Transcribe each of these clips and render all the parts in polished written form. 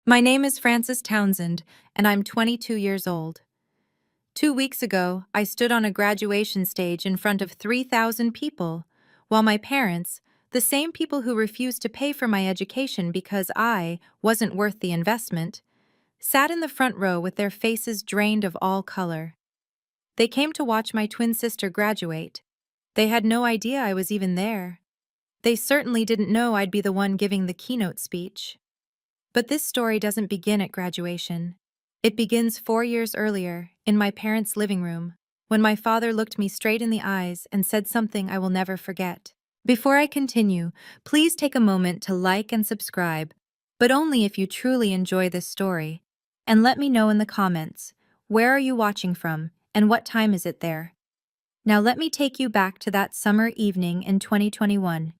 My name is Frances Townsend, and I'm 22 years old. 2 weeks ago, I stood on a graduation stage in front of 3,000 people, while my parents, the same people who refused to pay for my education because I wasn't worth the investment, sat in the front row with their faces drained of all color. They came to watch my twin sister graduate. They had no idea I was even there. They certainly didn't know I'd be the one giving the keynote speech. But this story doesn't begin at graduation. It begins 4 years earlier, in my parents' living room, when my father looked me straight in the eyes and said something I will never forget. Before I continue, please take a moment to like and subscribe, but only if you truly enjoy this story. And let me know in the comments, where are you watching from, and what time is it there? Now let me take you back to that summer evening in 2021.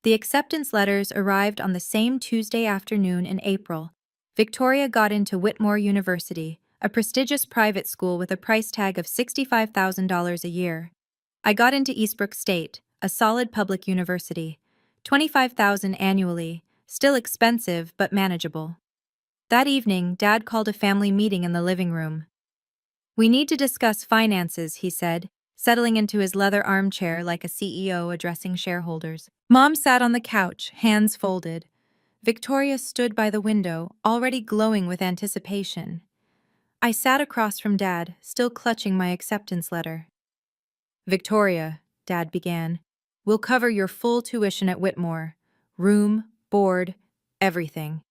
The acceptance letters arrived on the same Tuesday afternoon in April. Victoria got into Whitmore University, a prestigious private school with a price tag of $65,000 a year. I got into Eastbrook State, a solid public university. $25,000 annually, still expensive but manageable. That evening, Dad called a family meeting in the living room. "We need to discuss finances," he said, settling into his leather armchair like a CEO addressing shareholders. Mom sat on the couch, hands folded. Victoria stood by the window, already glowing with anticipation. I sat across from Dad, still clutching my acceptance letter. "Victoria," Dad began, "we'll cover your full tuition at Whitmore. Room, board, everything."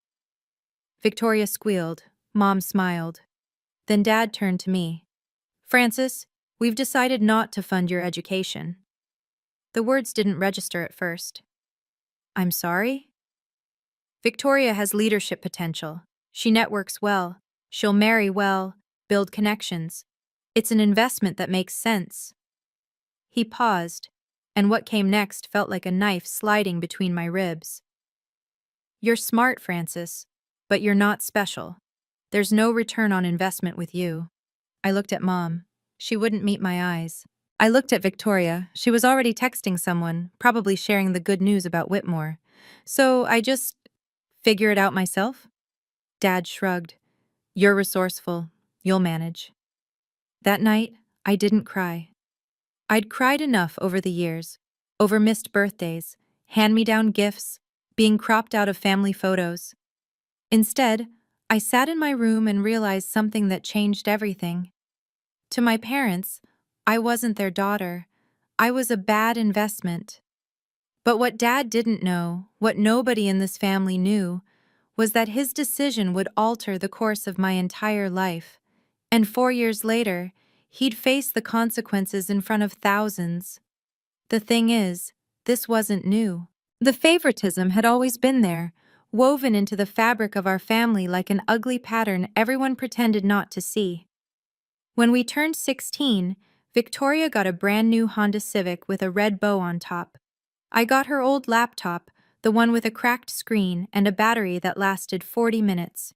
Victoria squealed. Mom smiled. Then Dad turned to me. "Frances, we've decided not to fund your education." The words didn't register at first. "I'm sorry?" "Victoria has leadership potential. She networks well. She'll marry well, build connections. It's an investment that makes sense." He paused, and what came next felt like a knife sliding between my ribs. "You're smart, Frances, but you're not special. There's no return on investment with you." I looked at Mom. She wouldn't meet my eyes. I looked at Victoria. She was already texting someone, probably sharing the good news about Whitmore. So I just figure it out myself? Dad shrugged. "You're resourceful. You'll manage." That night, I didn't cry. I'd cried enough over the years, over missed birthdays, hand-me-down gifts, being cropped out of family photos. Instead, I sat in my room and realized something that changed everything. To my parents, I wasn't their daughter. I was a bad investment. But what Dad didn't know, what nobody in this family knew, was that his decision would alter the course of my entire life. And 4 years later, he'd face the consequences in front of thousands. The thing is, this wasn't new. The favoritism had always been there, woven into the fabric of our family like an ugly pattern everyone pretended not to see. When we turned 16, Victoria got a brand new Honda Civic with a red bow on top. I got her old laptop, the one with a cracked screen and a battery that lasted 40 minutes.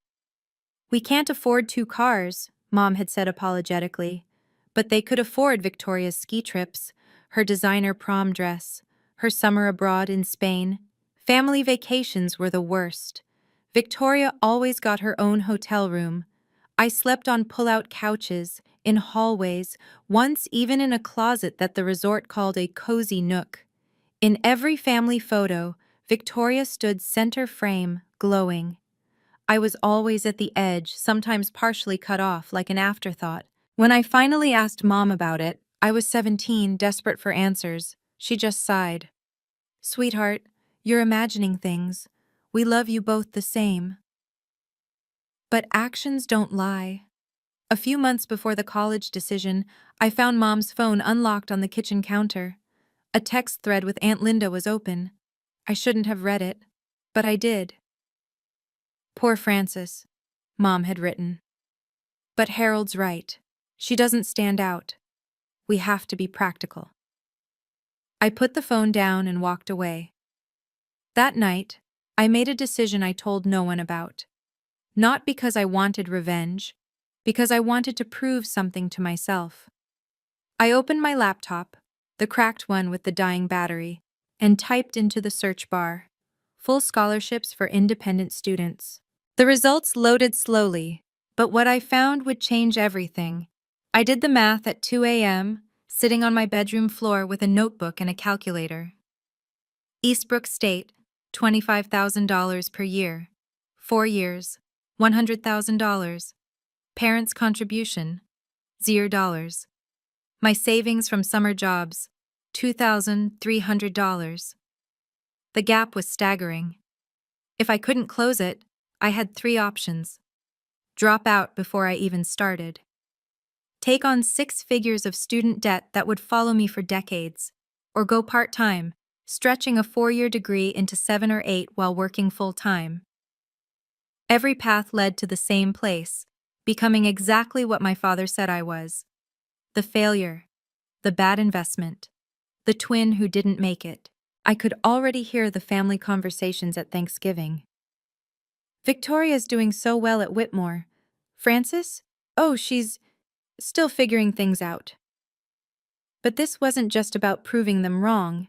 "We can't afford 2 cars," Mom had said apologetically. But they could afford Victoria's ski trips, her designer prom dress, her summer abroad in Spain. Family vacations were the worst. Victoria always got her own hotel room. I slept on pull-out couches, in hallways, once even in a closet that the resort called a cozy nook. In every family photo, Victoria stood center frame, glowing. I was always at the edge, sometimes partially cut off like an afterthought. When I finally asked Mom about it, I was 17, desperate for answers. She just sighed. "Sweetheart, you're imagining things. We love you both the same." But actions don't lie. A few months before the college decision, I found Mom's phone unlocked on the kitchen counter. A text thread with Aunt Linda was open. I shouldn't have read it, but I did. "Poor Frances," Mom had written. "But Harold's right. She doesn't stand out. We have to be practical." I put the phone down and walked away. That night, I made a decision I told no one about. Not because I wanted revenge, because I wanted to prove something to myself. I opened my laptop, the cracked one with the dying battery, and typed into the search bar, "Full scholarships for independent students." The results loaded slowly, but what I found would change everything. I did the math at 2 a.m., sitting on my bedroom floor with a notebook and a calculator. Eastbrook State, $25,000 per year. 4 years, $100,000. Parents' contribution, $0. My savings from summer jobs, $2,300. The gap was staggering. If I couldn't close it, I had 3 options. Drop out before I even started. Take on 6 figures of student debt that would follow me for decades. Or go part-time, stretching a 4-year degree into 7 or 8 while working full-time. Every path led to the same place, becoming exactly what my father said I was. The failure. The bad investment. The twin who didn't make it. I could already hear the family conversations at Thanksgiving. Victoria's doing so well at Whitmore. Frances? Oh, she's still figuring things out. But this wasn't just about proving them wrong.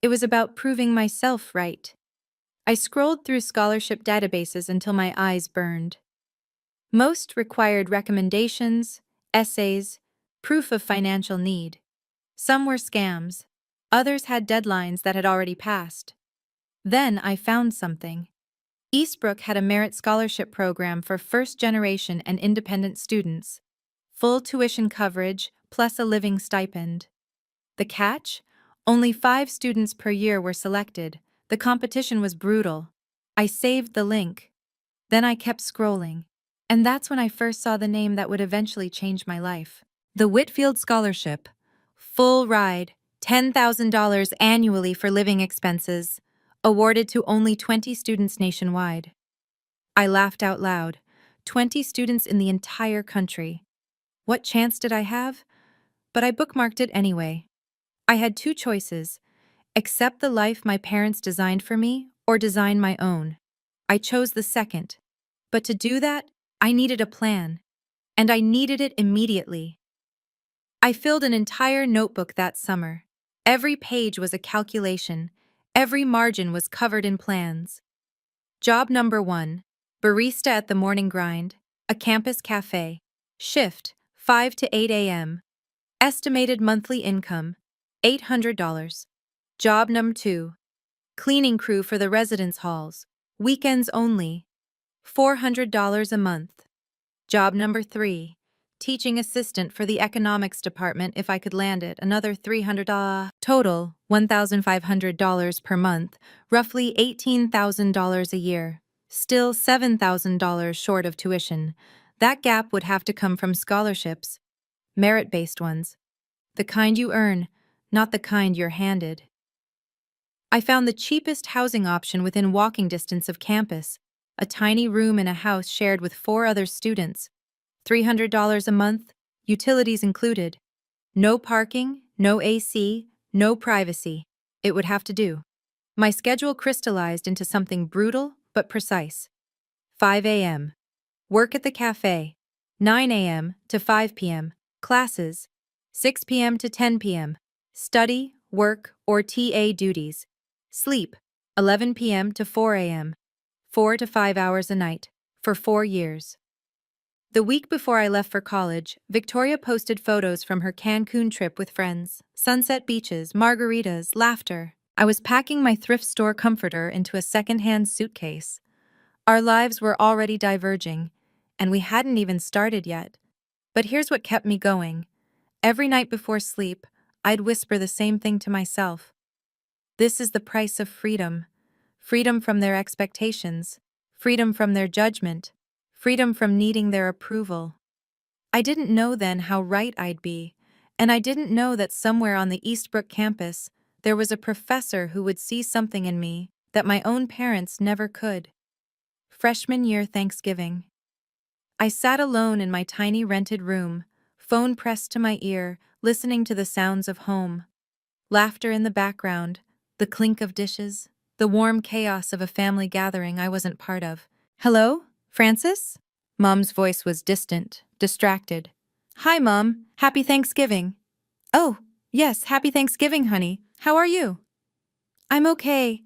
It was about proving myself right. I scrolled through scholarship databases until my eyes burned. Most required recommendations, essays, proof of financial need. Some were scams. Others had deadlines that had already passed. Then I found something. Eastbrook had a merit scholarship program for first-generation and independent students. Full tuition coverage plus a living stipend. The catch? Only 5 students per year were selected. The competition was brutal. I saved the link. Then I kept scrolling. And that's when I first saw the name that would eventually change my life. The Whitfield Scholarship. Full ride, $10,000 annually for living expenses. Awarded to only 20 students nationwide. I laughed out loud. 20 students in the entire country. What chance did I have? But I bookmarked it anyway. I had 2 choices: accept the life my parents designed for me or design my own. I chose the second. But to do that, I needed a plan. And I needed it immediately. I filled an entire notebook that summer. Every page was a calculation. Every margin was covered in plans. Job number 1, barista at the Morning Grind, a campus cafe. Shift, 5 to 8 a.m. Estimated monthly income, $800. Job number 2, cleaning crew for the residence halls. Weekends only, $400 a month. Job number 3, teaching assistant for the economics department if I could land it, another $300. Total, $1,500 per month, roughly $18,000 a year. Still $7,000 short of tuition. That gap would have to come from scholarships. Merit-based ones. The kind you earn, not the kind you're handed. I found the cheapest housing option within walking distance of campus, a tiny room in a house shared with 4 other students. $300 a month, utilities included. No parking, no AC, no privacy. It would have to do. My schedule crystallized into something brutal but precise. 5 a.m. Work at the cafe. 9 a.m. to 5 p.m. Classes. 6 p.m. to 10 p.m. Study, work, or TA duties. Sleep. 11 p.m. to 4 a.m. 4 to 5 hours a night. For 4 years. The week before I left for college, Victoria posted photos from her Cancun trip with friends. Sunset beaches, margaritas, laughter. I was packing my thrift store comforter into a second-hand suitcase. Our lives were already diverging, and we hadn't even started yet. But here's what kept me going. Every night before sleep, I'd whisper the same thing to myself. This is the price of freedom. Freedom from their expectations. Freedom from their judgment. Freedom from needing their approval. I didn't know then how right I'd be, and I didn't know that somewhere on the Eastbrook campus, there was a professor who would see something in me that my own parents never could. Freshman year Thanksgiving. I sat alone in my tiny rented room, phone pressed to my ear, listening to the sounds of home. Laughter in the background, the clink of dishes, the warm chaos of a family gathering I wasn't part of. Hello? Frances? Mom's voice was distant, distracted. Hi, Mom. Happy Thanksgiving. Oh, yes, happy Thanksgiving, honey. How are you? I'm okay.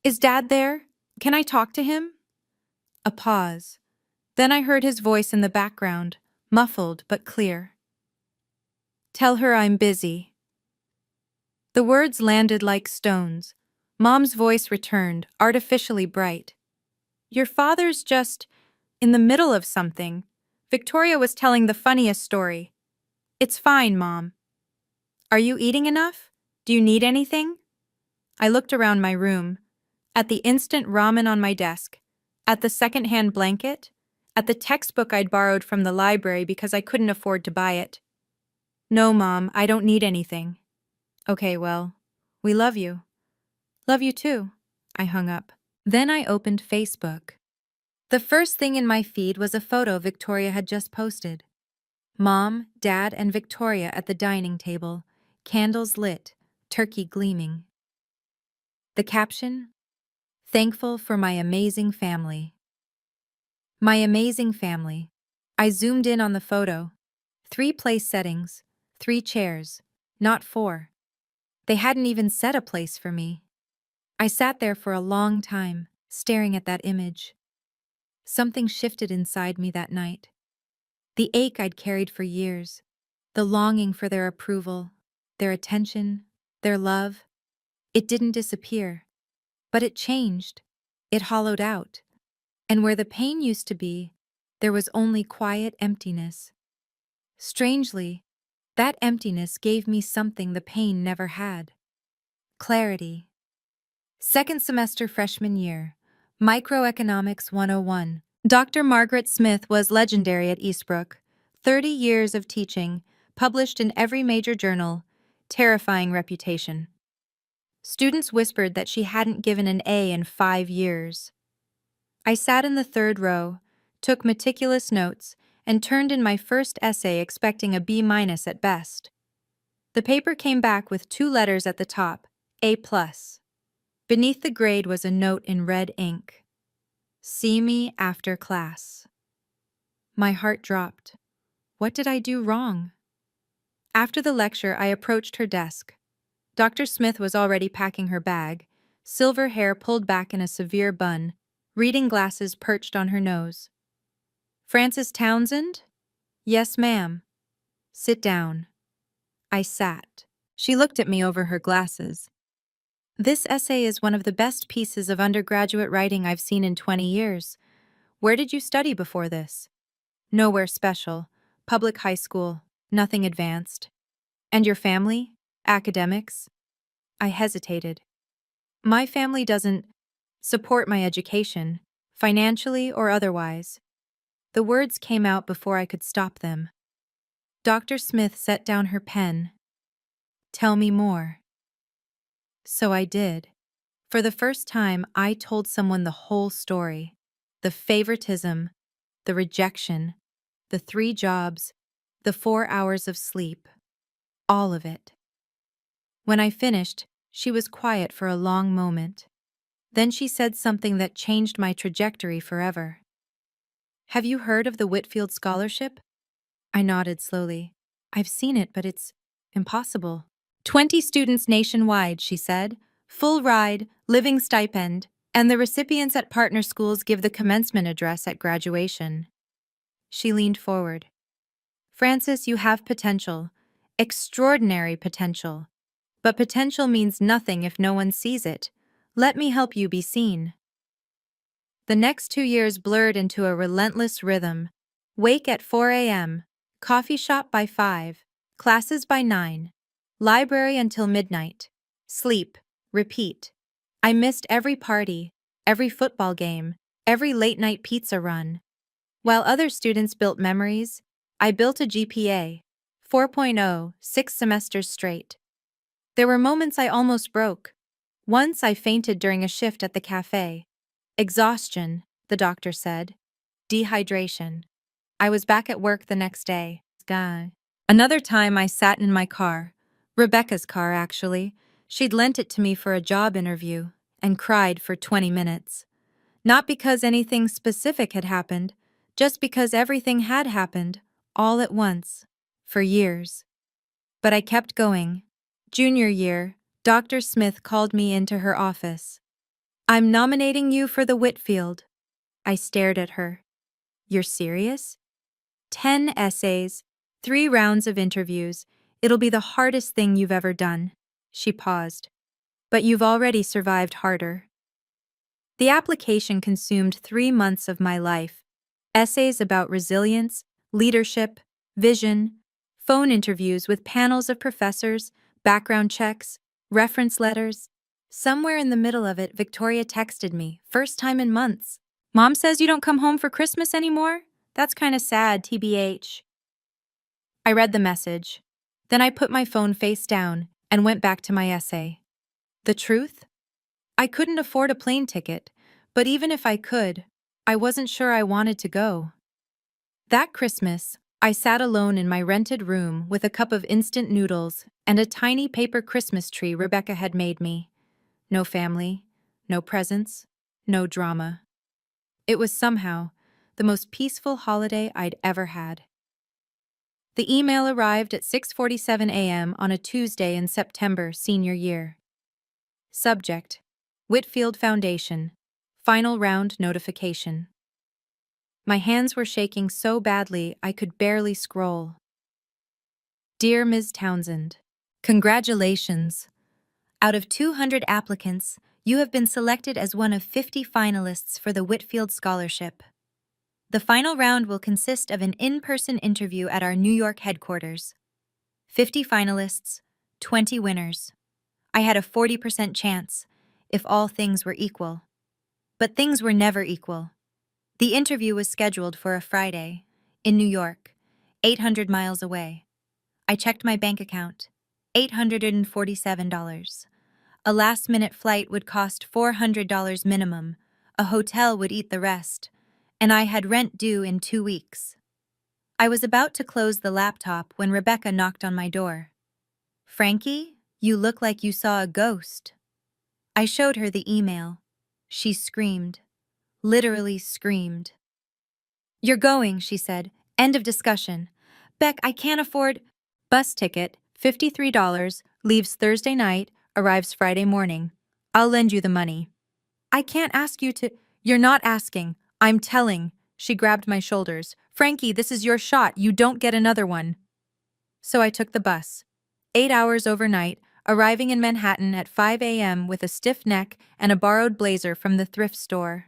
Is Dad there? Can I talk to him? A pause. Then I heard his voice in the background, muffled but clear. "Tell her I'm busy." The words landed like stones. Mom's voice returned, artificially bright. "Your father's just in the middle of something." Victoria was telling the funniest story. "It's fine, Mom." "Are you eating enough? Do you need anything?" I looked around my room. At the instant ramen on my desk. At the second-hand blanket. At the textbook I'd borrowed from the library because I couldn't afford to buy it. "No, Mom, I don't need anything." "Okay, well, we love you." "Love you too." I hung up. Then I opened Facebook. The first thing in my feed was a photo Victoria had just posted. Mom, Dad, and Victoria at the dining table, candles lit, turkey gleaming. The caption? "Thankful for my amazing family." My amazing family. I zoomed in on the photo. 3 place settings, 3 chairs, not 4. They hadn't even set a place for me. I sat there for a long time, staring at that image. Something shifted inside me that night. The ache I'd carried for years, the longing for their approval, their attention, their love. It didn't disappear, but it changed. It hollowed out. And where the pain used to be, there was only quiet emptiness. Strangely, that emptiness gave me something the pain never had. Clarity. Second semester freshman year. Microeconomics 101. Dr. Margaret Smith was legendary at Eastbrook. 30 years of teaching, published in every major journal, terrifying reputation. Students whispered that she hadn't given an A in 5 years. I sat in the 3rd row, took meticulous notes, and turned in my first essay expecting a B- at best. The paper came back with 2 letters at the top, A+. Beneath the grade was a note in red ink. "See me after class." My heart dropped. What did I do wrong? After the lecture, I approached her desk. Dr. Smith was already packing her bag, silver hair pulled back in a severe bun, reading glasses perched on her nose. "Frances Townsend?" "Yes, ma'am." "Sit down." I sat. She looked at me over her glasses. "This essay is one of the best pieces of undergraduate writing I've seen in 20 years. Where did you study before this?" "Nowhere special. Public high school. Nothing advanced." "And your family? Academics?" I hesitated. "My family doesn't support my education, financially or otherwise." The words came out before I could stop them. Dr. Smith set down her pen. "Tell me more." So I did. For the first time, I told someone the whole story. The favoritism, the rejection, the 3 jobs, the 4 hours of sleep. All of it. When I finished, she was quiet for a long moment. Then she said something that changed my trajectory forever. "Have you heard of the Whitfield Scholarship?" I nodded slowly. "I've seen it, but it's impossible." 20 students nationwide, she said. Full ride, living stipend, and the recipients at partner schools give the commencement address at graduation. She leaned forward. "Frances, you have potential. Extraordinary potential. But potential means nothing if no one sees it. Let me help you be seen." The next 2 years blurred into a relentless rhythm. Wake at 4 a.m., coffee shop by 5, classes by 9, library until midnight, sleep, repeat. I missed every party, every football game, every late-night pizza run. While other students built memories, I built a GPA, 4.0, 6 semesters straight. There were moments I almost broke. Once I fainted during a shift at the cafe. Exhaustion, the doctor said. Dehydration. I was back at work the next day. Another time I sat in my car. Rebecca's car, actually. She'd lent it to me for a job interview, and cried for 20 minutes. Not because anything specific had happened, just because everything had happened, all at once, for years. But I kept going. Junior year, Dr. Smith called me into her office. "I'm nominating you for the Whitfield." I stared at her. You're serious? 10 essays, 3 rounds of interviews. It'll be the hardest thing you've ever done. She paused. But you've already survived harder. The application consumed 3 months of my life. Essays about resilience, leadership, vision, phone interviews with panels of professors, background checks, reference letters. Somewhere in the middle of it, Victoria texted me, first time in months. Mom says you don't come home for Christmas anymore? That's kinda sad, TBH. I read the message. Then I put my phone face down and went back to my essay. The truth? I couldn't afford a plane ticket, but even if I could, I wasn't sure I wanted to go. That Christmas, I sat alone in my rented room with a cup of instant noodles and a tiny paper Christmas tree Rebecca had made me. No family, no presents, no drama. It was somehow the most peaceful holiday I'd ever had. The email arrived at 6:47 a.m. on a Tuesday in September, senior year. Subject: Whitfield Foundation. Final round notification. My hands were shaking so badly I could barely scroll. Dear Ms. Townsend, congratulations. Out of 200 applicants, you have been selected as one of 50 finalists for the Whitfield Scholarship. The final round will consist of an in-person interview at our New York headquarters. 50 finalists, 20 winners. I had a 40% chance, if all things were equal. But things were never equal. The interview was scheduled for a Friday, in New York, 800 miles away. I checked my bank account, $847. A last-minute flight would cost $400 minimum, a hotel would eat the rest, and I had rent due in 2 weeks. I was about to close the laptop when Rebecca knocked on my door. Frankie, you look like you saw a ghost. I showed her the email. She screamed. Literally screamed. You're going, she said. End of discussion. Beck, I can't afford... Bus ticket, $53, leaves Thursday night, arrives Friday morning. I'll lend you the money. I can't ask you to... You're not asking. I'm telling. She grabbed my shoulders. Frankie, this is your shot. You don't get another one. So I took the bus. 8 hours overnight, arriving in Manhattan at 5 a.m. with a stiff neck and a borrowed blazer from the thrift store.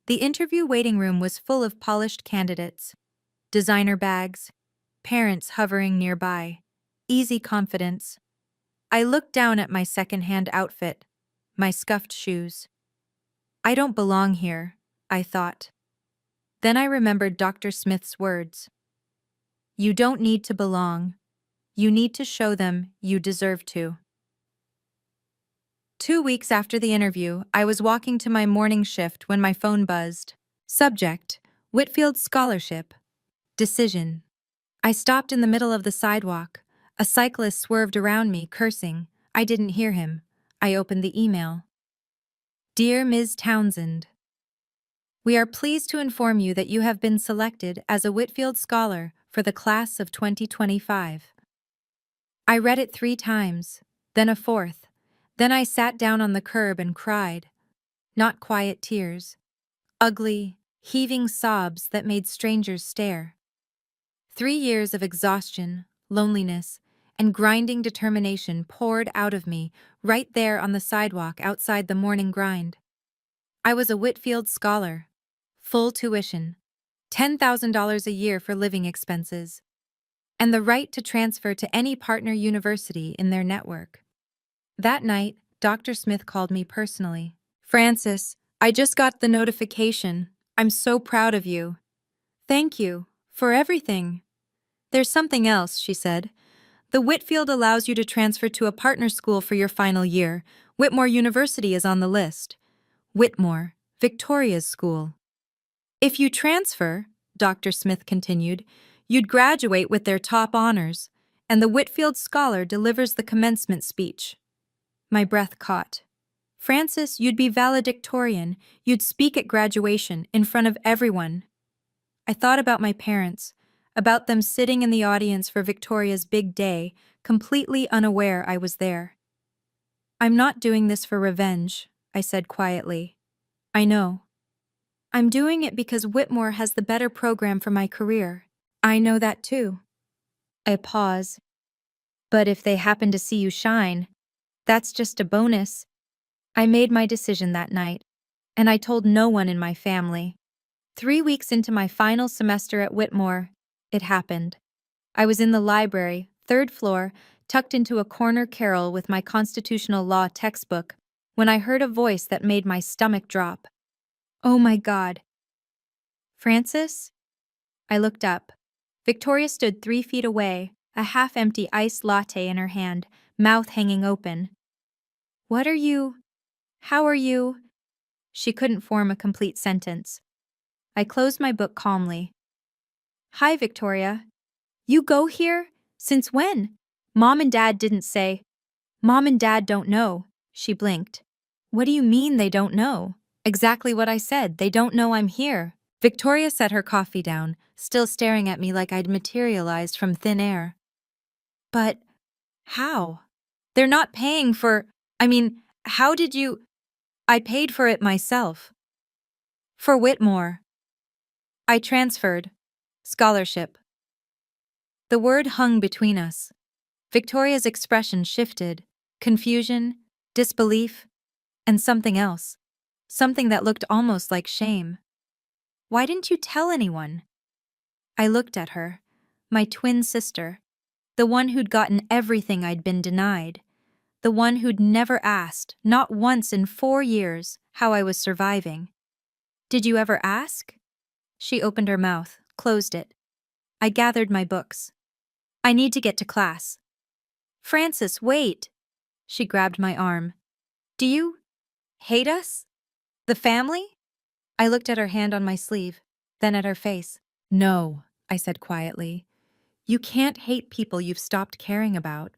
The interview waiting room was full of polished candidates, designer bags, parents hovering nearby, easy confidence. I looked down at my second-hand outfit, my scuffed shoes. I don't belong here, I thought. Then I remembered Dr. Smith's words. You don't need to belong. You need to show them you deserve to. 2 weeks after the interview, I was walking to my morning shift when my phone buzzed. Subject: Whitfield Scholarship. Decision. I stopped in the middle of the sidewalk. A cyclist swerved around me, cursing. I didn't hear him. I opened the email. Dear Ms. Townsend, we are pleased to inform you that you have been selected as a Whitfield Scholar for the class of 2025. I read it 3 times, then a 4th. Then I sat down on the curb and cried. Not quiet tears. Ugly, heaving sobs that made strangers stare. 3 years of exhaustion, loneliness, and grinding determination poured out of me right there on the sidewalk outside the morning grind. I was a Whitfield Scholar. Full tuition. $10,000 a year for living expenses. And the right to transfer to any partner university in their network. That night, Dr. Smith called me personally. Francis, I just got the notification. I'm so proud of you. Thank you for everything. There's something else, she said. The Whitfield allows you to transfer to a partner school for your final year. Whitmore University is on the list. Whitmore, Victoria's school. If you transfer, Dr. Smith continued, you'd graduate with their top honors, and the Whitfield Scholar delivers the commencement speech. My breath caught. Francis, you'd be valedictorian. You'd speak at graduation in front of everyone. I thought about my parents, about them sitting in the audience for Victoria's big day, completely unaware I was there. I'm not doing this for revenge, I said quietly. I know. I'm doing it because Whitmore has the better program for my career. I know that too. I pause. But if they happen to see you shine, that's just a bonus. I made my decision that night, and I told no one in my family. 3 weeks into my final semester at Whitmore, it happened. I was in the library, third floor, tucked into a corner carrel with my constitutional law textbook, when I heard a voice that made my stomach drop. Oh my God. Francis? I looked up. Victoria stood 3 feet away, a half-empty iced latte in her hand, mouth hanging open. What are you? How are you? She couldn't form a complete sentence. I closed my book calmly. Hi, Victoria. You go here? Since when? Mom and Dad didn't say. Mom and Dad don't know. She blinked. What do you mean they don't know? Exactly what I said. They don't know I'm here. Victoria set her coffee down, still staring at me like I'd materialized from thin air. But how? They're not paying for. How did you? I paid for it myself. For Whitmore. I transferred. Scholarship. The word hung between us. Victoria's expression shifted. Confusion, disbelief, and something else. Something that looked almost like shame. Why didn't you tell anyone? I looked at her. My twin sister. The one who'd gotten everything I'd been denied. The one who'd never asked, not once in 4 years, how I was surviving. Did you ever ask? She opened her mouth, closed it. I gathered my books. I need to get to class. Francis, wait. She grabbed my arm. Do you hate us? The family? I looked at her hand on my sleeve, then at her face. No, I said quietly. You can't hate people you've stopped caring about.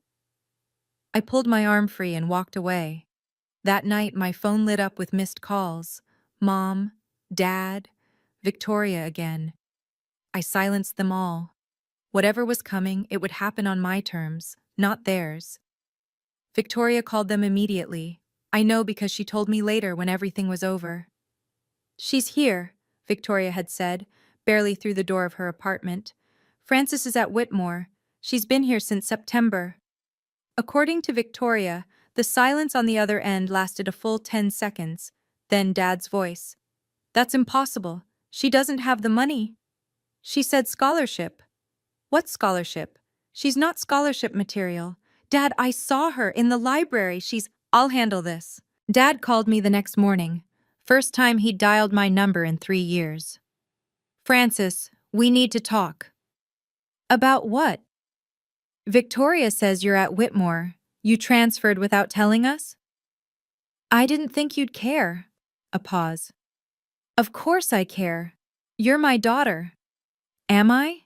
I pulled my arm free and walked away. That night, my phone lit up with missed calls. Mom, Dad, Victoria again. I silenced them all. Whatever was coming, it would happen on my terms, not theirs. Victoria called them immediately. I know because she told me later when everything was over. She's here, Victoria had said, barely through the door of her apartment. Francis is at Whitmore. She's been here since September. According to Victoria, the silence on the other end lasted a full 10 seconds. Then Dad's voice. That's impossible. She doesn't have the money. She said scholarship. What scholarship? She's not scholarship material. Dad, I saw her in the library. I'll handle this. Dad called me the next morning. First time he'd dialed my number in 3 years. Francis, we need to talk. About what? Victoria says you're at Whitmore. You transferred without telling us? I didn't think you'd care. A pause. Of course I care. You're my daughter. Am I?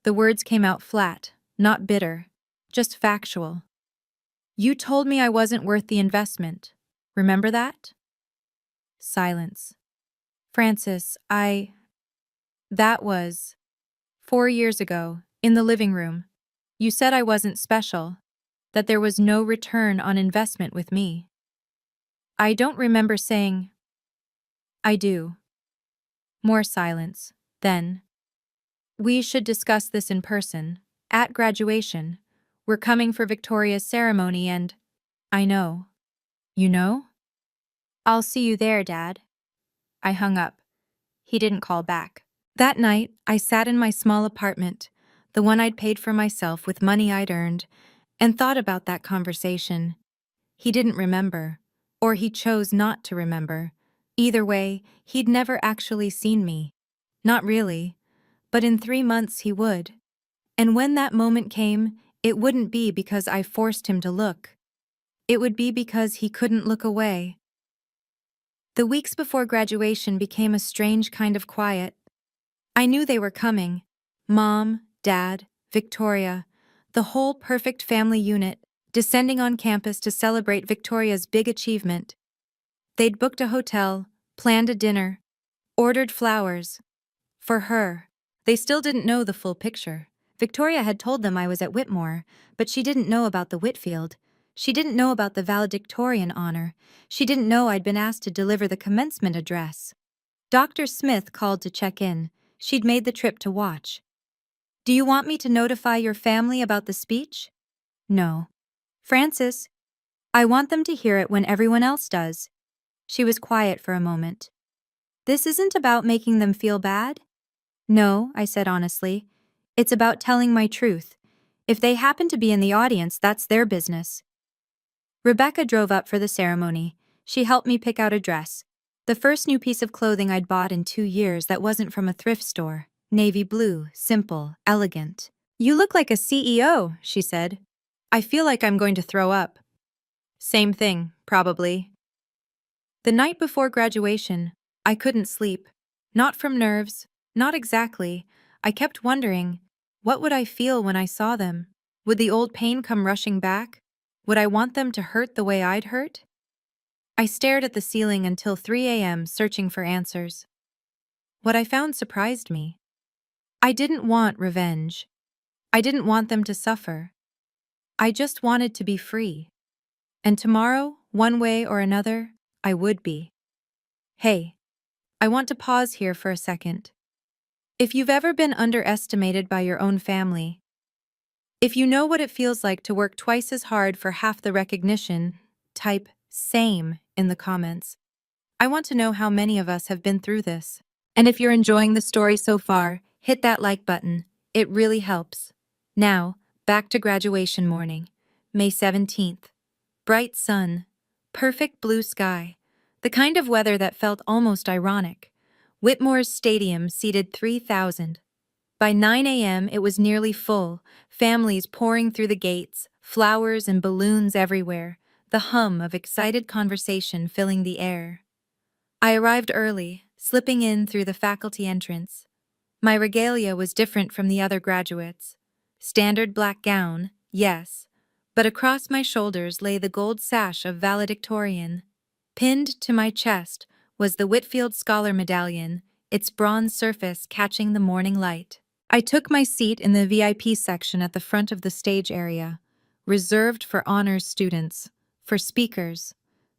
The words came out flat, not bitter, just factual. You told me I wasn't worth the investment. Remember that? Silence. Francis, That was 4 years ago, in the living room. You said I wasn't special, that there was no return on investment with me. I don't remember saying. I do. More silence. Then. We should discuss this in person, at graduation. We're coming for Victoria's ceremony and. I know. You know? I'll see you there, Dad. I hung up. He didn't call back. That night, I sat in my small apartment, the one I'd paid for myself with money I'd earned, and thought about that conversation. He didn't remember, or he chose not to remember. Either way, he'd never actually seen me. Not really, but in 3 months he would. And when that moment came, it wouldn't be because I forced him to look. It would be because he couldn't look away. The weeks before graduation became a strange kind of quiet. I knew they were coming. Mom, Dad, Victoria, the whole perfect family unit, descending on campus to celebrate Victoria's big achievement. They'd booked a hotel, planned a dinner, ordered flowers. For her. They still didn't know the full picture. Victoria had told them I was at Whitmore, but she didn't know about the Whitfield. She didn't know about the valedictorian honor. She didn't know I'd been asked to deliver the commencement address. Dr. Smith called to check in. She'd made the trip to watch. Do you want me to notify your family about the speech? No. Francis, I want them to hear it when everyone else does. She was quiet for a moment. This isn't about making them feel bad? No, I said honestly. It's about telling my truth. If they happen to be in the audience, that's their business. Rebecca drove up for the ceremony. She helped me pick out a dress. The first new piece of clothing I'd bought in 2 years that wasn't from a thrift store. Navy blue, simple, elegant. You look like a CEO, she said. I feel like I'm going to throw up. Same thing, probably. The night before graduation, I couldn't sleep. Not from nerves, not exactly. I kept wondering, what would I feel when I saw them? Would the old pain come rushing back? Would I want them to hurt the way I'd hurt? I stared at the ceiling until 3 a.m. searching for answers. What I found surprised me. I didn't want revenge. I didn't want them to suffer. I just wanted to be free. And tomorrow, one way or another, I would be. Hey, I want to pause here for a second. If you've ever been underestimated by your own family, if you know what it feels like to work twice as hard for half the recognition, type "same" in the comments. I want to know how many of us have been through this. And if you're enjoying the story so far, hit that like button. It really helps. Now, back to graduation morning, May 17th. Bright sun, perfect blue sky, the kind of weather that felt almost ironic. Whitmore's stadium seated 3,000. By 9 a.m., it was nearly full, families pouring through the gates, flowers and balloons everywhere, the hum of excited conversation filling the air. I arrived early, slipping in through the faculty entrance. My regalia was different from the other graduates. Standard black gown, yes, but across my shoulders lay the gold sash of valedictorian. Pinned to my chest was the Whitfield Scholar medallion, its bronze surface catching the morning light. I took my seat in the VIP section at the front of the stage area, reserved for honors students, for speakers.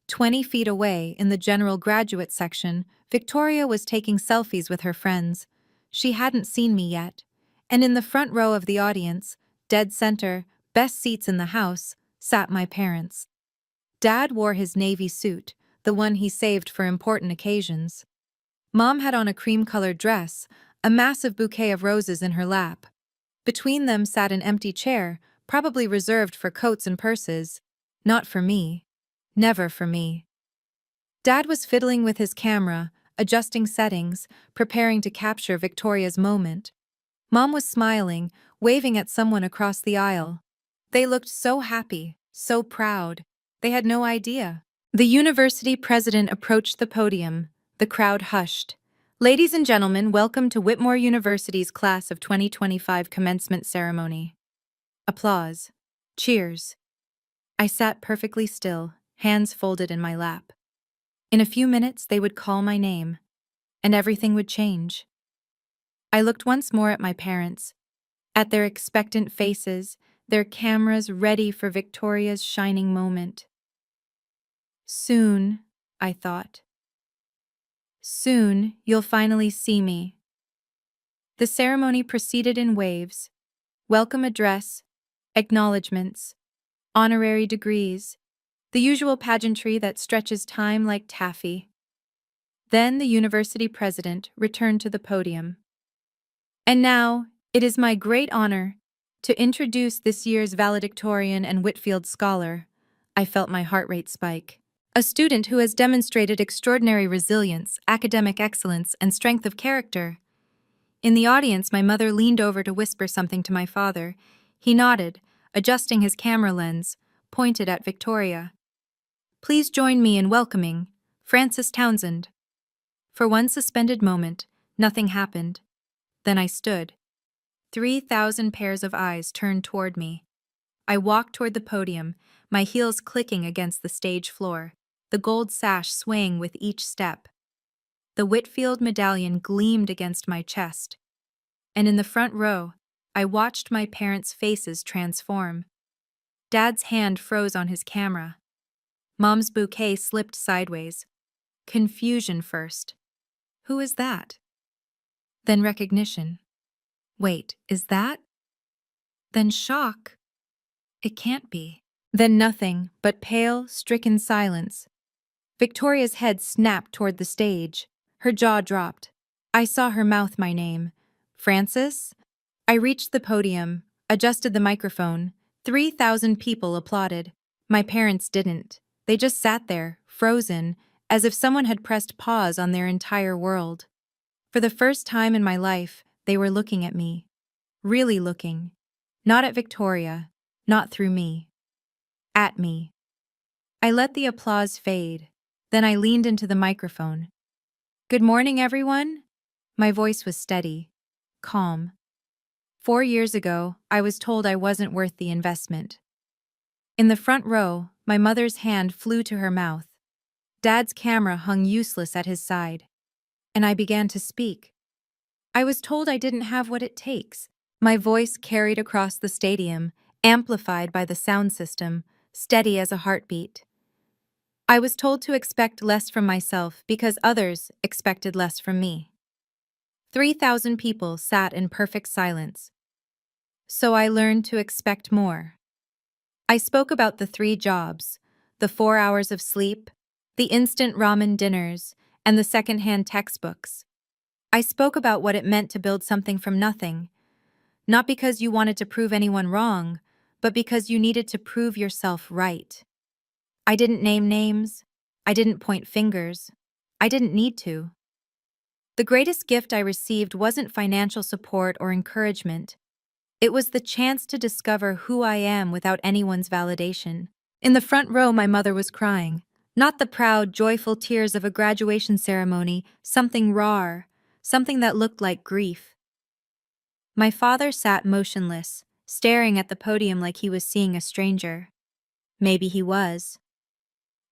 20 feet away, in the general graduate section, Victoria was taking selfies with her friends. She hadn't seen me yet. And in the front row of the audience, dead center, best seats in the house, sat my parents. Dad wore his navy suit, the one he saved for important occasions. Mom had on a cream-colored dress, a massive bouquet of roses in her lap. Between them sat an empty chair, probably reserved for coats and purses. Not for me. Never for me. Dad was fiddling with his camera, adjusting settings, preparing to capture Victoria's moment. Mom was smiling, waving at someone across the aisle. They looked so happy, so proud. They had no idea. The university president approached the podium. The crowd hushed. Ladies and gentlemen, welcome to Whitmore University's class of 2025 commencement ceremony. Applause. Cheers. I sat perfectly still, hands folded in my lap. In a few minutes, they would call my name, and everything would change. I looked once more at my parents, at their expectant faces, their cameras ready for Victoria's shining moment. Soon, I thought. Soon, you'll finally see me. The ceremony proceeded in waves. Welcome address, acknowledgements, honorary degrees, the usual pageantry that stretches time like taffy. Then the university president returned to the podium. And now, it is my great honor to introduce this year's valedictorian and Whitfield Scholar. I felt my heart rate spike. A student who has demonstrated extraordinary resilience, academic excellence, and strength of character. In the audience, my mother leaned over to whisper something to my father. He nodded, adjusting his camera lens, pointed at Victoria. Please join me in welcoming Frances Townsend. For one suspended moment, nothing happened. Then I stood. 3,000 pairs of eyes turned toward me. I walked toward the podium, my heels clicking against the stage floor, the gold sash swaying with each step. The Whitfield medallion gleamed against my chest. And in the front row, I watched my parents' faces transform. Dad's hand froze on his camera. Mom's bouquet slipped sideways. Confusion first. Who is that? Then recognition. Wait, is that? Then shock. It can't be. Then nothing but pale, stricken silence. Victoria's head snapped toward the stage. Her jaw dropped. I saw her mouth my name. Francis? I reached the podium, adjusted the microphone. 3,000 people applauded. My parents didn't. They just sat there, frozen, as if someone had pressed pause on their entire world. For the first time in my life, they were looking at me. Really looking. Not at Victoria, not through me. At me. I let the applause fade. Then I leaned into the microphone. Good morning, everyone. My voice was steady, calm. 4 years ago, I was told I wasn't worth the investment. In the front row, my mother's hand flew to her mouth. Dad's camera hung useless at his side. And I began to speak. I was told I didn't have what it takes. My voice carried across the stadium, amplified by the sound system, steady as a heartbeat. I was told to expect less from myself because others expected less from me. 3,000 people sat in perfect silence. So I learned to expect more. I spoke about the 3 jobs, the 4 hours of sleep, the instant ramen dinners, and the secondhand textbooks. I spoke about what it meant to build something from nothing, not because you wanted to prove anyone wrong, but because you needed to prove yourself right. I didn't name names. I didn't point fingers. I didn't need to. The greatest gift I received wasn't financial support or encouragement. It was the chance to discover who I am without anyone's validation. In the front row, my mother was crying. Not the proud, joyful tears of a graduation ceremony, something raw, something that looked like grief. My father sat motionless, staring at the podium like he was seeing a stranger. Maybe he was.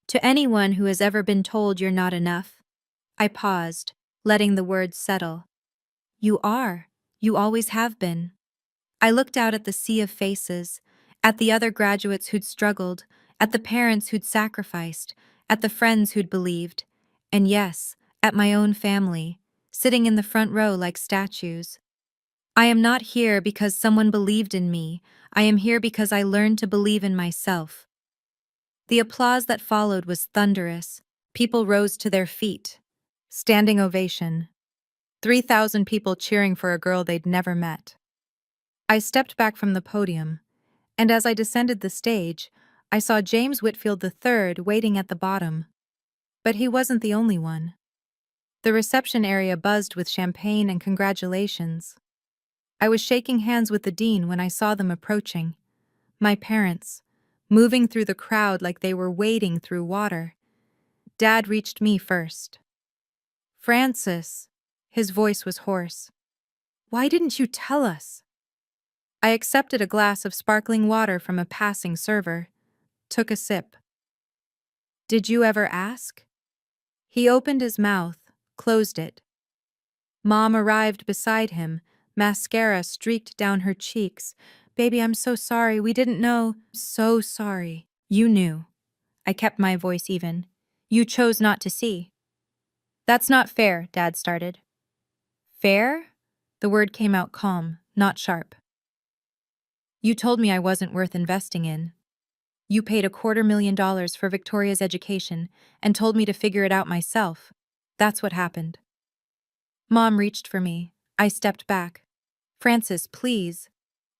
To anyone who has ever been told you're not enough, I paused, letting the words settle. You are. You always have been. I looked out at the sea of faces, at the other graduates who'd struggled, at the parents who'd sacrificed, at the friends who'd believed, and yes, at my own family, sitting in the front row like statues. I am not here because someone believed in me. I am here because I learned to believe in myself. The applause that followed was thunderous. People rose to their feet. Standing ovation. 3,000 people cheering for a girl they'd never met. I stepped back from the podium, and as I descended the stage, I saw James Whitfield III waiting at the bottom. But he wasn't the only one. The reception area buzzed with champagne and congratulations. I was shaking hands with the dean when I saw them approaching. My parents, moving through the crowd like they were wading through water. Dad reached me first. Francis. His voice was hoarse. Why didn't you tell us? I accepted a glass of sparkling water from a passing server, took a sip. Did you ever ask? He opened his mouth, closed it. Mom arrived beside him, mascara streaked down her cheeks. Baby, I'm so sorry, we didn't know. So sorry. You knew. I kept my voice even. You chose not to see. That's not fair, Dad started. Fair? The word came out calm, not sharp. You told me I wasn't worth investing in. You paid $250,000 for Victoria's education and told me to figure it out myself. That's what happened. Mom reached for me. I stepped back. Francis, please.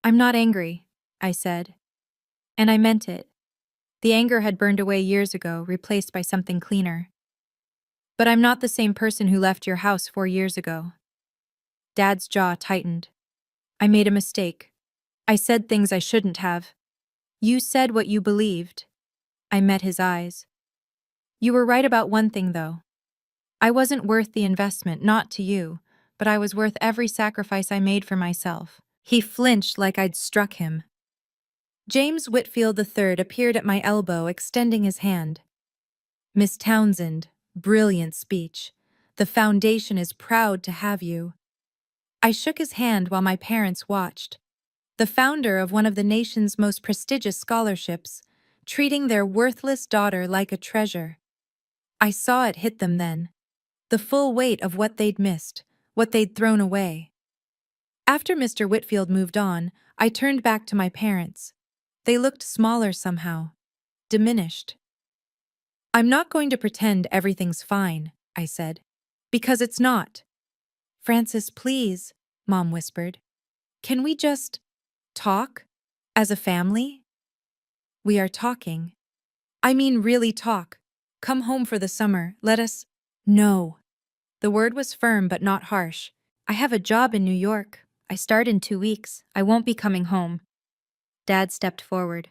I'm not angry, I said. And I meant it. The anger had burned away years ago, replaced by something cleaner. But I'm not the same person who left your house 4 years ago. Dad's jaw tightened. I made a mistake. I said things I shouldn't have. You said what you believed. I met his eyes. You were right about one thing, though. I wasn't worth the investment, not to you, but I was worth every sacrifice I made for myself. He flinched like I'd struck him. James Whitfield III appeared at my elbow, extending his hand. Miss Townsend, brilliant speech. The foundation is proud to have you. I shook his hand while my parents watched. The founder of one of the nation's most prestigious scholarships, treating their worthless daughter like a treasure. I saw it hit them then. the full weight of what they'd missed, what they'd thrown away. After Mr. Whitfield moved on, I turned back to my parents. They looked smaller somehow, diminished. "I'm not going to pretend everything's fine," I said, "because it's not." "Francis, please," Mom whispered. "Can we just talk? As a family?" "We are talking. I mean really talk. Come home for the summer, let us—" "No." The word was firm but not harsh. "I have a job in New York. I start in 2 weeks. I won't be coming home." Dad stepped forward.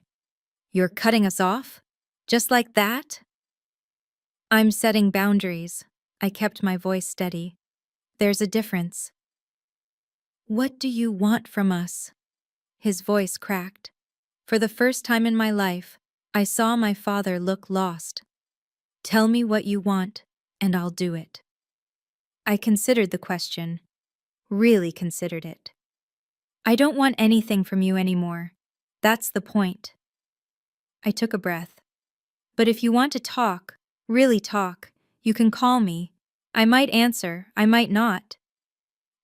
"You're cutting us off? Just like that?" "I'm setting boundaries." I kept my voice steady. "There's a difference." "What do you want from us?" His voice cracked. For the first time in my life, I saw my father look lost. "Tell me what you want, and I'll do it." I considered the question. Really considered it. "I don't want anything from you anymore. That's the point." I took a breath. "But if you want to talk, really talk, you can call me. I might answer, I might not.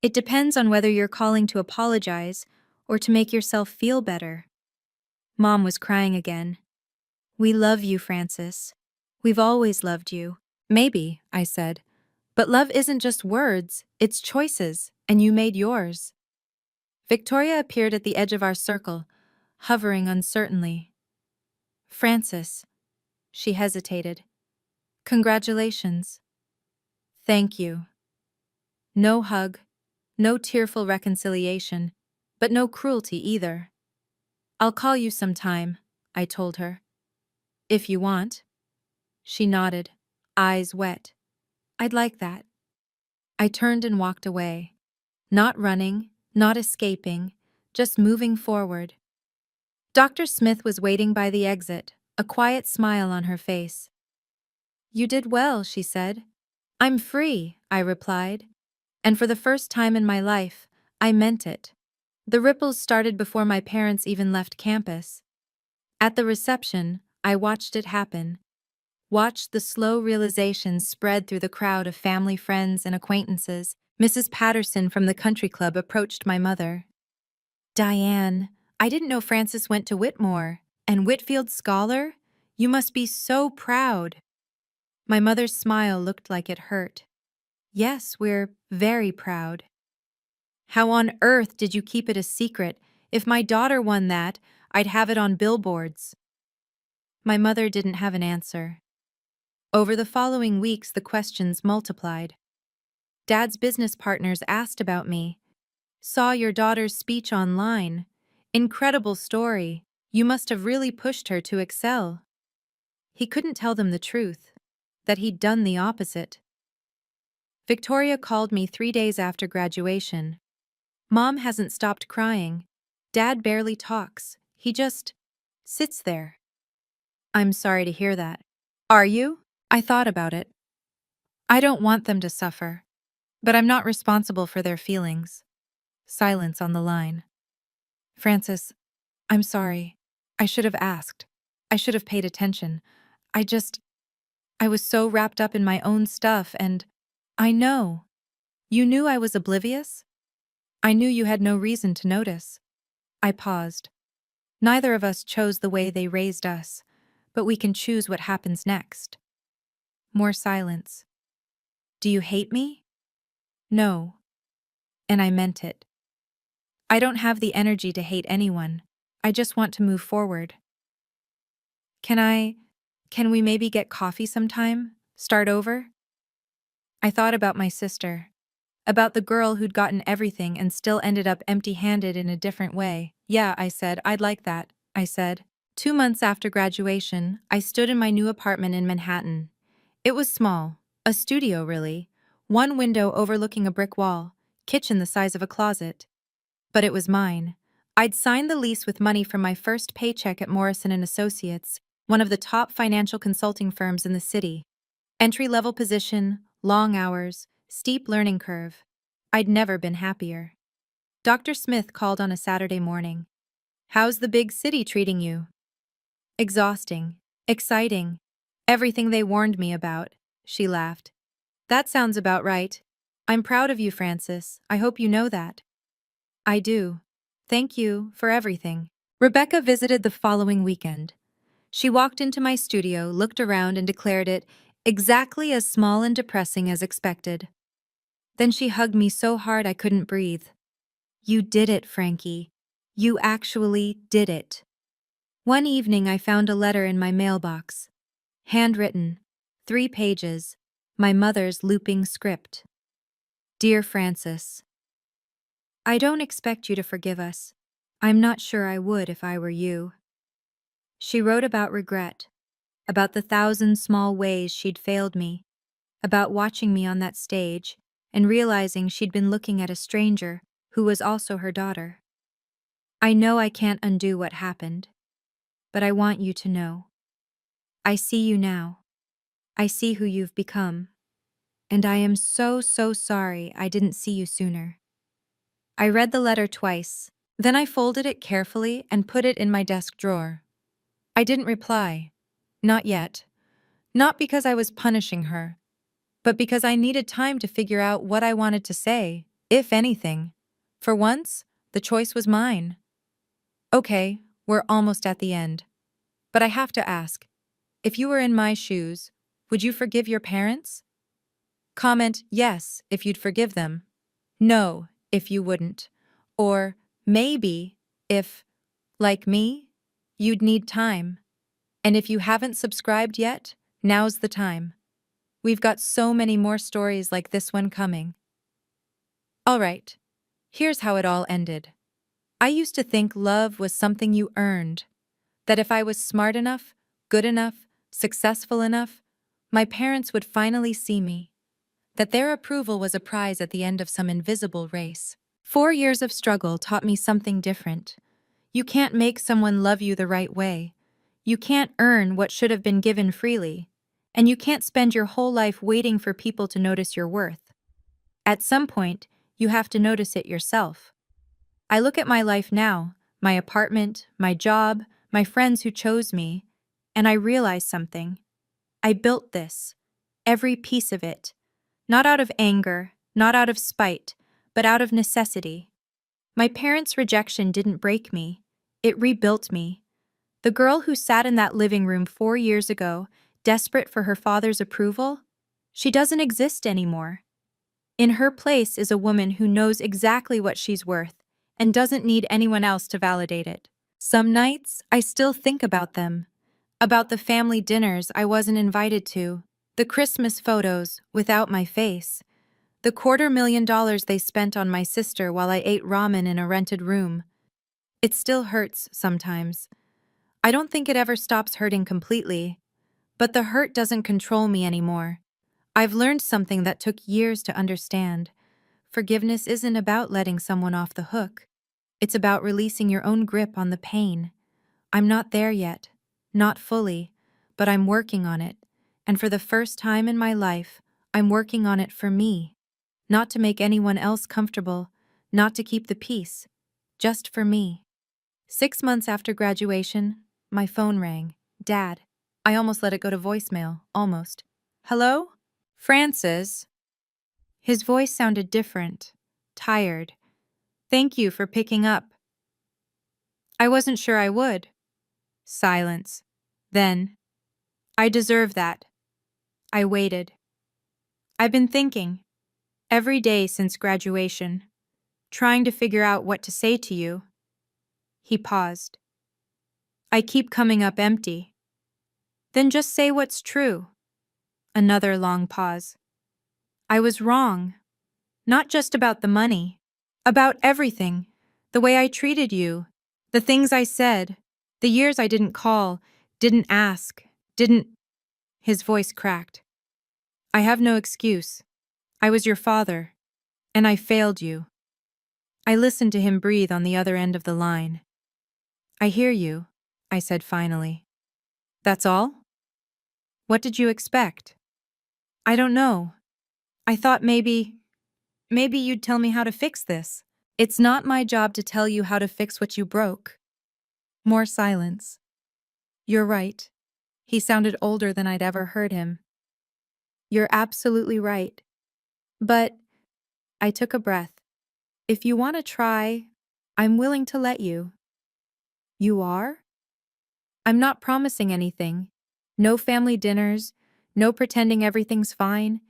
It depends on whether you're calling to apologize or to make yourself feel better." Mom was crying again. "We love you, Francis. We've always loved you." "Maybe," I said. "But love isn't just words, it's choices, and you made yours." Victoria appeared at the edge of our circle, hovering uncertainly. "Francis." She hesitated. "Congratulations." "Thank you." No hug, no tearful reconciliation, but no cruelty either. "I'll call you sometime," I told her. "If you want." She nodded, eyes wet. "I'd like that." I turned and walked away. Not running, not escaping, just moving forward. Dr. Smith was waiting by the exit, a quiet smile on her face. "You did well," she said. "I'm free," I replied. And for the first time in my life, I meant it. The ripples started before my parents even left campus. At the reception, I watched it happen. Watched the slow realization spread through the crowd of family, friends, and acquaintances. Mrs. Patterson from the country club approached my mother. "Diane, I didn't know Francis went to Whitmore. And Whitfield Scholar? You must be so proud." My mother's smile looked like it hurt. "Yes, we're very proud." "How on earth did you keep it a secret? If my daughter won that, I'd have it on billboards." My mother didn't have an answer. Over the following weeks, the questions multiplied. Dad's business partners asked about me. "Saw your daughter's speech online. Incredible story. You must have really pushed her to excel." He couldn't tell them the truth, that he'd done the opposite. Victoria called me 3 days after graduation. "Mom hasn't stopped crying. Dad barely talks. He just sits there." "I'm sorry to hear that." "Are you?" I thought about it. I don't want them to suffer, but I'm not responsible for their feelings. Silence on the line. "Francis, I'm sorry. I should have asked. I should have paid attention. I was so wrapped up in my own stuff and—" "I know. You knew I was oblivious? I knew you had no reason to notice." I paused. Neither of us chose the way they raised us, but we can choose what happens next. More silence. "Do you hate me?" "No." And I meant it. I don't have the energy to hate anyone. I just want to move forward. Can we maybe get coffee sometime? Start over?" I thought about my sister. About the girl who'd gotten everything and still ended up empty-handed in a different way. "Yeah," I said, "I'd like that," I said. 2 months after graduation, I stood in my new apartment in Manhattan. It was small, a studio really, one window overlooking a brick wall, kitchen the size of a closet. But it was mine. I'd signed the lease with money from my first paycheck at Morrison & Associates, one of the top financial consulting firms in the city. Entry-level position, long hours, steep learning curve. I'd never been happier. Dr. Smith called on a Saturday morning. "How's the big city treating you?" "Exhausting. Exciting. Everything they warned me about," she laughed. That sounds about right. I'm proud of you, Francis. I hope you know that. I do. Thank you for everything. Rebecca visited the following weekend. She walked into my studio, looked around, and declared it exactly as small and depressing as expected. Then she hugged me so hard I couldn't breathe. You did it, Frankie. You actually did it. One evening I found a letter in my mailbox. Handwritten. 3 pages. My mother's looping script. Dear Francis, I don't expect you to forgive us. I'm not sure I would if I were you. She wrote about regret, about the 1,000 small ways she'd failed me, about watching me on that stage and realizing she'd been looking at a stranger who was also her daughter. I know I can't undo what happened, but I want you to know. I see you now. I see who you've become. And I am so sorry I didn't see you sooner. I read the letter twice, then I folded it carefully and put it in my desk drawer. I didn't reply. Not yet. Not because I was punishing her, but because I needed time to figure out what I wanted to say, if anything. For once, the choice was mine. Okay, we're almost at the end. But I have to ask, if you were in my shoes, would you forgive your parents? Comment yes if you'd forgive them. No if you wouldn't. Or maybe if, like me, you'd need time. And if you haven't subscribed yet, now's the time. We've got so many more stories like this one coming. All right, here's how it all ended. I used to think love was something you earned, that if I was smart enough, good enough, successful enough, my parents would finally see me, that their approval was a prize at the end of some invisible race. 4 years of struggle taught me something different. You can't make someone love you the right way. You can't earn what should have been given freely. And you can't spend your whole life waiting for people to notice your worth. At some point, you have to notice it yourself. I look at my life now, my apartment, my job, my friends who chose me, and I realize something. I built this, every piece of it, not out of anger, not out of spite, but out of necessity. My parents' rejection didn't break me. It rebuilt me. The girl who sat in that living room 4 years ago, desperate for her father's approval, she doesn't exist anymore. In her place is a woman who knows exactly what she's worth and doesn't need anyone else to validate it. Some nights, I still think about them, about the family dinners I wasn't invited to, the Christmas photos without my face, the $250,000 they spent on my sister while I ate ramen in a rented room. It still hurts sometimes. I don't think it ever stops hurting completely, but the hurt doesn't control me anymore. I've learned something that took years to understand. Forgiveness isn't about letting someone off the hook. It's about releasing your own grip on the pain. I'm not there yet, not fully, but I'm working on it. And for the first time in my life, I'm working on it for me. Not to make anyone else comfortable, not to keep the peace, just for me. 6 months after graduation, my phone rang. Dad. I almost let it go to voicemail, almost. Hello? Francis. His voice sounded different, tired. Thank you for picking up. I wasn't sure I would. Silence. Then, I deserve that. I waited. I've been thinking, every day since graduation, trying to figure out what to say to you. He paused. I keep coming up empty. Then just say what's true. Another long pause. I was wrong. Not just about the money. About everything. The way I treated you. The things I said. The years I didn't call, didn't ask, didn't... His voice cracked. I have no excuse. I was your father. And I failed you. I listened to him breathe on the other end of the line. I hear you, I said finally. That's all? What did you expect? I don't know. I thought maybe you'd tell me how to fix this. It's not my job to tell you how to fix what you broke. More silence. You're right. He sounded older than I'd ever heard him. You're absolutely right. But I took a breath. If you want to try, I'm willing to let you. You are? I'm not promising anything. No family dinners, no pretending everything's fine.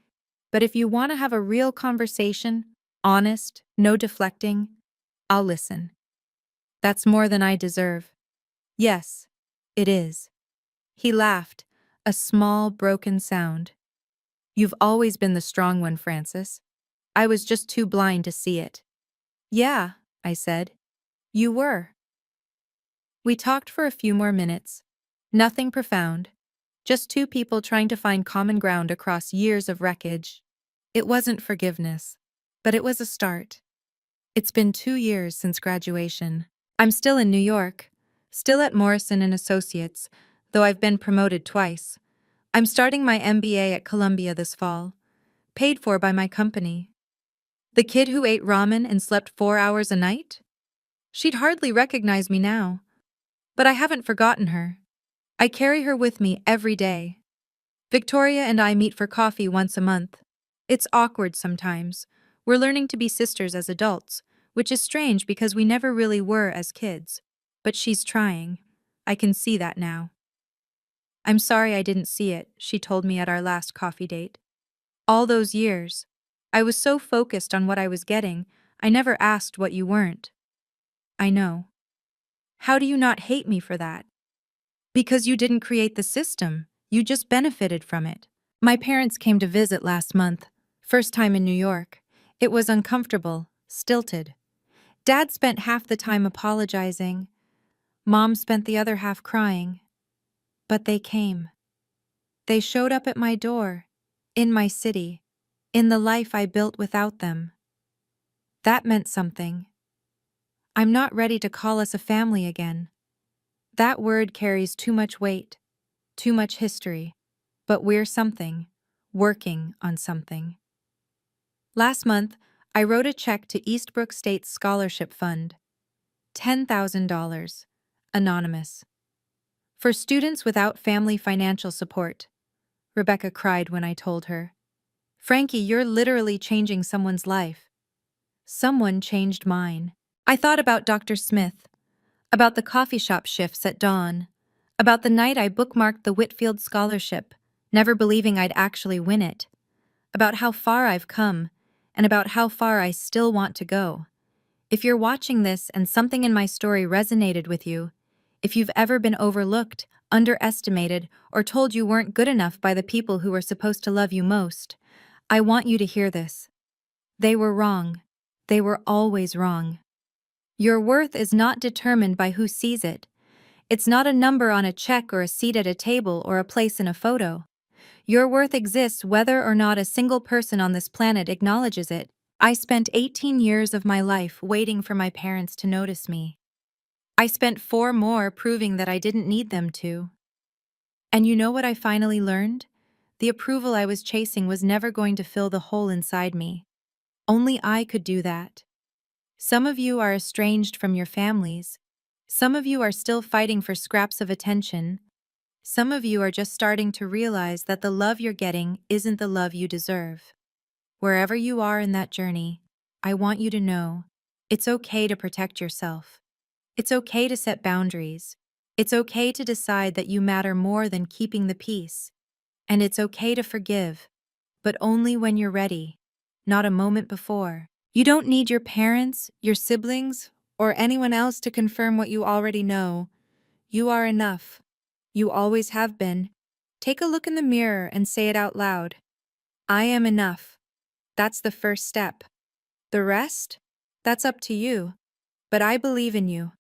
But if you want to have a real conversation, honest, no deflecting, I'll listen. That's more than I deserve. Yes, it is. He laughed, a small, broken sound. You've always been the strong one, Francis. I was just too blind to see it. Yeah, I said. You were. We talked for a few more minutes. Nothing profound. Just two people trying to find common ground across years of wreckage. It wasn't forgiveness, but it was a start. It's been 2 years since graduation. I'm still in New York, still at Morrison and Associates, though I've been promoted twice. I'm starting my MBA at Columbia this fall, paid for by my company. The kid who ate ramen and slept 4 hours a night? She'd hardly recognize me now. But I haven't forgotten her. I carry her with me every day. Victoria and I meet for coffee once a month. It's awkward sometimes. We're learning to be sisters as adults, which is strange because we never really were as kids. But she's trying. I can see that now. I'm sorry I didn't see it, she told me at our last coffee date. All those years, I was so focused on what I was getting, I never asked what you weren't. I know. How do you not hate me for that? Because you didn't create the system, you just benefited from it. My parents came to visit last month, first time in New York. It was uncomfortable, stilted. Dad spent half the time apologizing. Mom spent the other half crying. But they came. They showed up at my door, in my city, in the life I built without them. That meant something. I'm not ready to call us a family again. That word carries too much weight, too much history. But we're something, working on something. Last month, I wrote a check to Eastbrook State's scholarship fund. $10,000. Anonymous. For students without family financial support. Rebecca cried when I told her. Frankie, you're literally changing someone's life. Someone changed mine. I thought about Dr. Smith, about the coffee shop shifts at dawn, about the night I bookmarked the Whitfield Scholarship, never believing I'd actually win it, about how far I've come, and about how far I still want to go. If you're watching this and something in my story resonated with you, if you've ever been overlooked, underestimated, or told you weren't good enough by the people who were supposed to love you most, I want you to hear this. They were wrong. They were always wrong. Your worth is not determined by who sees it. It's not a number on a check or a seat at a table or a place in a photo. Your worth exists whether or not a single person on this planet acknowledges it. I spent 18 years of my life waiting for my parents to notice me. I spent 4 more proving that I didn't need them to. And you know what I finally learned? The approval I was chasing was never going to fill the hole inside me. Only I could do that. Some of you are estranged from your families. Some of you are still fighting for scraps of attention. Some of you are just starting to realize that the love you're getting isn't the love you deserve. Wherever you are in that journey, I want you to know it's okay to protect yourself. It's okay to set boundaries. It's okay to decide that you matter more than keeping the peace. And it's okay to forgive, but only when you're ready, not a moment before. You don't need your parents, your siblings, or anyone else to confirm what you already know. You are enough. You always have been. Take a look in the mirror and say it out loud. I am enough. That's the first step. The rest? That's up to you. But I believe in you.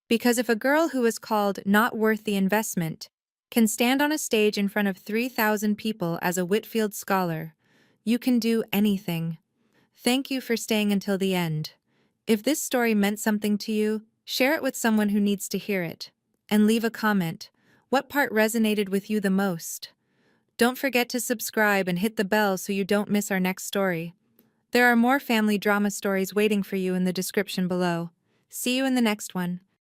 Because if a girl who is called not worth the investment can stand on a stage in front of 3,000 people as a Whitfield scholar, you can do anything. Thank you for staying until the end. If this story meant something to you, share it with someone who needs to hear it. And leave a comment. What part resonated with you the most? Don't forget to subscribe and hit the bell so you don't miss our next story. There are more family drama stories waiting for you in the description below. See you in the next one.